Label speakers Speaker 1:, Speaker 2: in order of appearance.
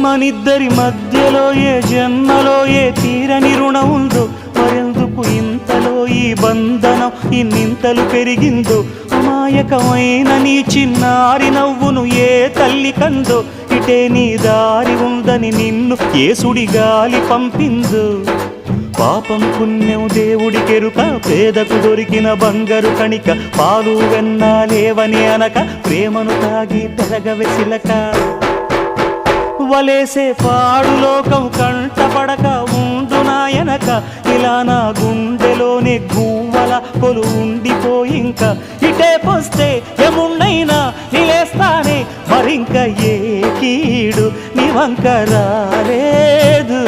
Speaker 1: మనిద్దరి మధ్యలో ఏ జన్మలో ఏ తీరని రుణం ఉందో, మరెందుకు ఇంతలో ఈ బంధనం ఇన్నింతలు పెరిగిందో, అమాయకమైన నీ చిన్నారి నవ్వును ఏ తల్లి కందో, ఇటే నీ దారి ఉందని నిన్ను ఏ సుడి గాలి పంపిందో. పాపం పుణ్యం దేవుడికెరుక, పేదకు దొరికిన బంగారు కణిక, పాలు వెన్నాలేవని అనక ప్రేమను తాగి పెరగవెసిలక. వలేసే పాడు లోకం కంటపడక ఉండు నాయనక, ఇలా నా గుండెలోనే గువ్వల కొలు ఉండిపోయింక. ఇటే పోస్తే ఎమున్నైనా నిలేస్తానే, మరింక ఏ కీడు నీ వంక రాలేదు.